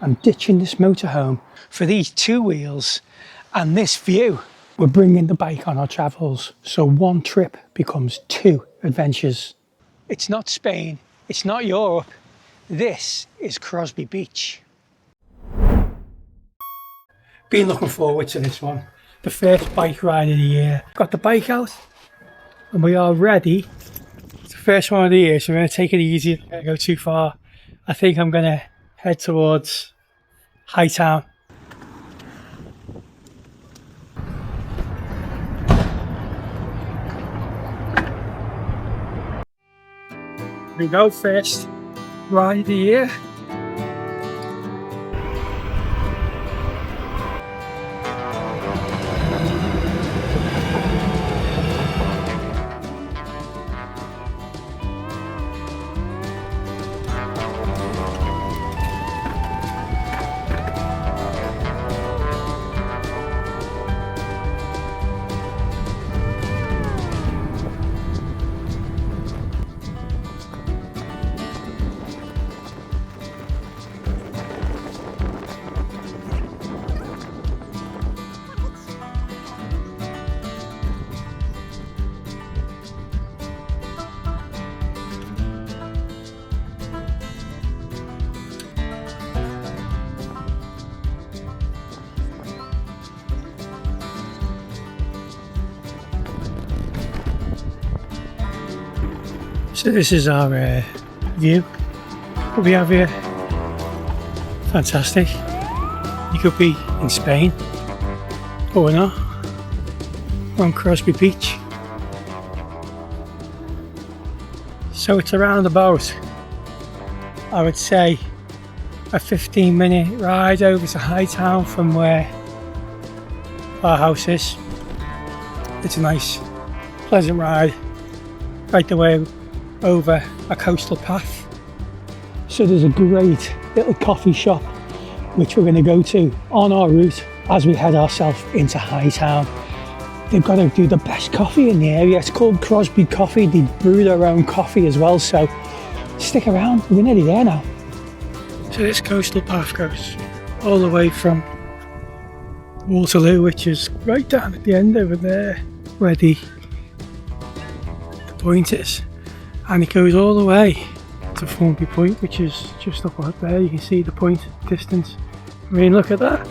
I'm ditching this motorhome for these two wheels and this view. We're bringing the bike on our travels, so one trip becomes two adventures. It's not Spain, it's not Europe, this is Crosby Beach. Been looking forward to this one. The first bike ride of the year. Got the bike out and we are ready. It's the first one of the year, so we're going to take it easy, not going to go too far. I think I'm going to head towards Hightown. Here we go, first ride of the year. So this is our view that we have here. Fantastic. You could be in Spain, but we're not. We're on Crosby Beach. So it's around about, I would say, a 15-minute ride over to Hightown from where our house is. It's a nice, pleasant ride, right the way over a coastal path. So there's a great little coffee shop which we're going to go to on our route as we head ourselves into Hightown. They've got to do the best coffee in the area. It's called Crosby Coffee. They brew their own coffee as well, so stick around, we're nearly there now. So this coastal path goes all the way from Waterloo, which is right down at the end over there where the point is. And it goes all the way to Formby Point, which is just up out there. You can see the point distance. I mean, look at that.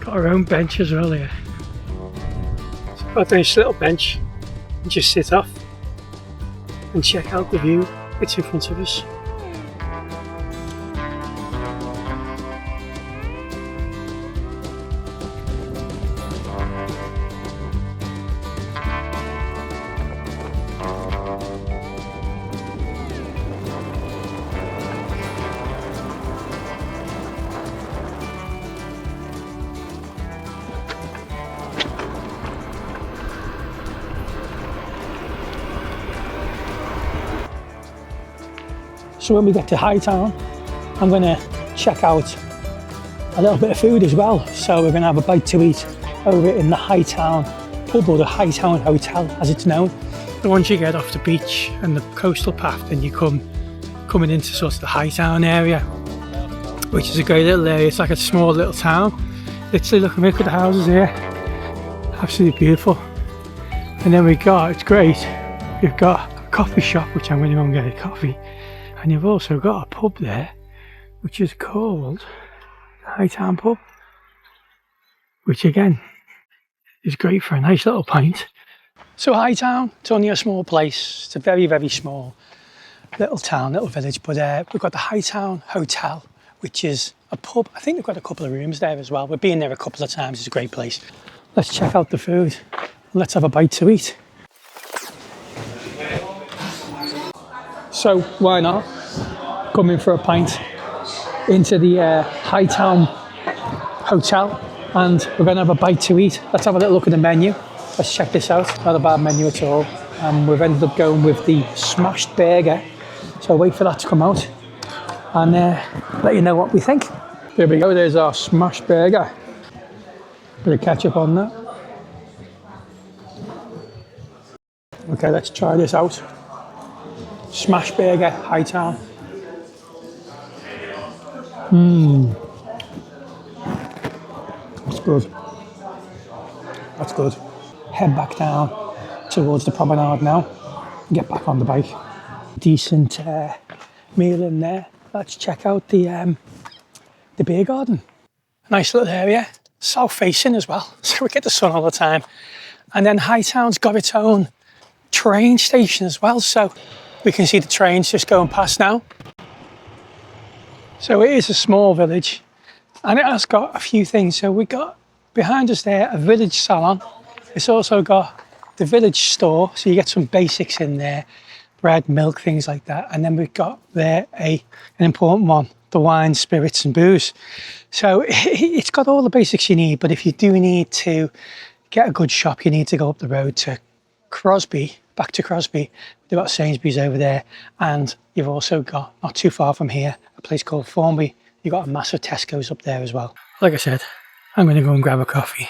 Got our own bench as well here. So I've got this little bench and just sit off and check out the view that's in front of us. So when we get to Hightown, I'm going to check out a little bit of food as well. So we're going to have a bite to eat over in the Hightown pub, or the Hightown Hotel as it's known. So once you get off the beach and the coastal path, then you coming into sort of the Hightown area, which is a great little area. It's like a small little town. Literally look at the houses here. Absolutely beautiful. And then we've got a coffee shop, which I'm going to go and get a coffee. And you've also got a pub there, which is called the Hightown Pub, which again is great for a nice little pint. So Hightown, it's only a small place. It's a very, very small little town, little village. But we've got the Hightown Hotel, which is a pub. I think they've got a couple of rooms there as well. We've been there a couple of times. It's a great place. Let's check out the food. Let's have a bite to eat. So why not come in for a pint into the Hightown Hotel, and we're going to have a bite to eat. Let's have a little look at the menu. Let's check this out. Not a bad menu at all. We've ended up going with the smashed burger. So wait for that to come out and let you know what we think. There we go, there's our smashed burger. Bit of ketchup on that. Okay, let's try this out. Smash burger, Hightown. That's good. That's good. Head back down towards the promenade now. Get back on the bike. Decent meal in there. Let's check out the beer garden. Nice little area. South facing as well, so we get the sun all the time. And then Hightown's got its own train station as well, so we can see the trains just going past now. So it is a small village, and it has got a few things. So we got behind us there a village salon. It's also got the village store, so you get some basics in there, bread, milk, things like that. And then we've got there an important one, the wine, spirits and booze. So it's got all the basics you need, but if you do need to get a good shop, you need to go up the road to Crosby, back to Crosby. We've got Sainsbury's over there, and you've also got, not too far from here, a place called Formby. You've got a massive Tesco's up there as well. Like I said, I'm going to go and grab a coffee.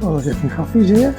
All the different coffees here.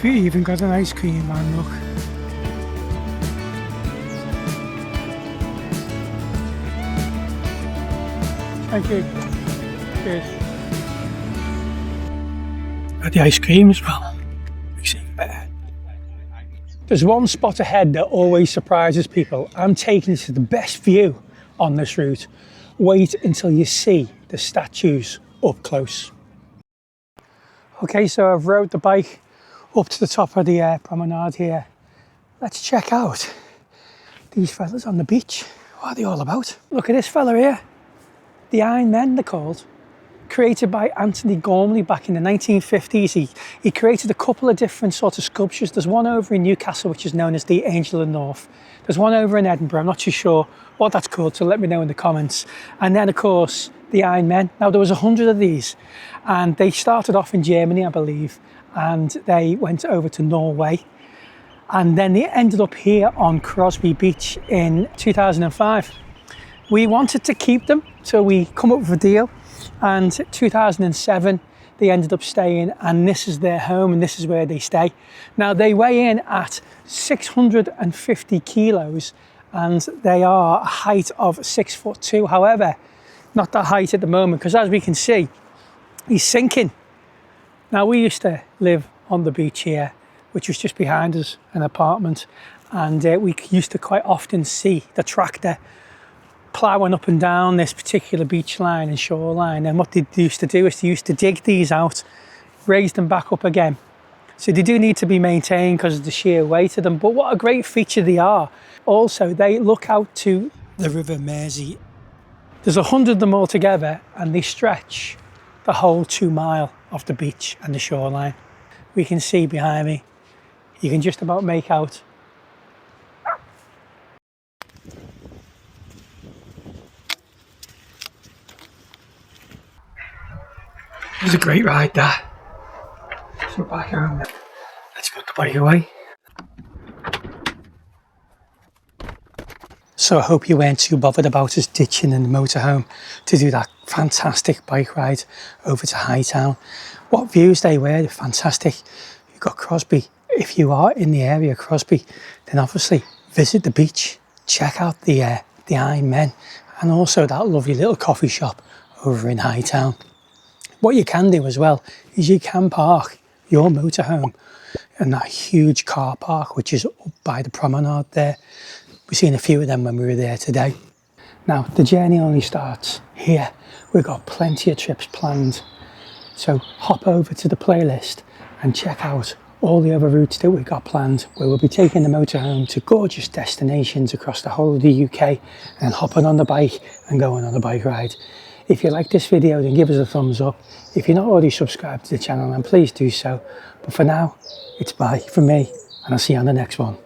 We even got an ice cream man, look. Thank you. Cheers. Got the ice cream as well. Makes it better. There's one spot ahead that always surprises people. I'm taking you to the best view on this route. Wait until you see the statues up close. Okay, so I've rode the bike up to the top of the promenade here. Let's check out these fellas on the beach. What are they all about? Look at this fella here. The Iron Men, they're called. Created by Antony Gormley back in the 1950s. He created a couple of different sort of sculptures. There's one over in Newcastle, which is known as the Angel of the North. There's one over in Edinburgh. I'm not too sure what that's called, so let me know in the comments. And then, of course, the Iron Men. Now, there was 100 of these, and they started off in Germany, I believe, and they went over to Norway, and then they ended up here on Crosby Beach in 2005. We wanted to keep them, so we come up with a deal, and 2007 they ended up staying, and this is their home and this is where they stay. Now they weigh in at 650 kilos and they are a height of 6'2". However, not that height at the moment, because as we can see, he's sinking. Now, we used to live on the beach here, which was just behind us, an apartment, and we used to quite often see the tractor ploughing up and down this particular beach line and shoreline. And what they used to do is they used to dig these out, raise them back up again. So they do need to be maintained because of the sheer weight of them, but what a great feature they are. Also, they look out to the River Mersey. There's 100 of them all together, and they stretch the whole 2 mile of the beach and the shoreline. We can see behind me, you can just about make out. It was a great ride, that. So back home now. Let's put the bike away. So I hope you weren't too bothered about us ditching in the motorhome to do that fantastic bike ride over to Hightown. What views they were, they're fantastic. You've got Crosby. If you are in the area of Crosby, then obviously visit the beach, check out the Iron Men, and also that lovely little coffee shop over in Hightown. What you can do as well is you can park your motorhome in that huge car park which is up by the promenade there. We've seen a few of them when we were there today. Now, the journey only starts here. We've got plenty of trips planned So hop over to the playlist and check out all the other routes that we've got planned, where we'll be taking the motorhome to gorgeous destinations across the whole of the UK and hopping on the bike and going on a bike ride. If you like this video, then give us a thumbs up. If you're not already subscribed to the channel, then please do so. But for now, it's bye from me, and I'll see you on the next one.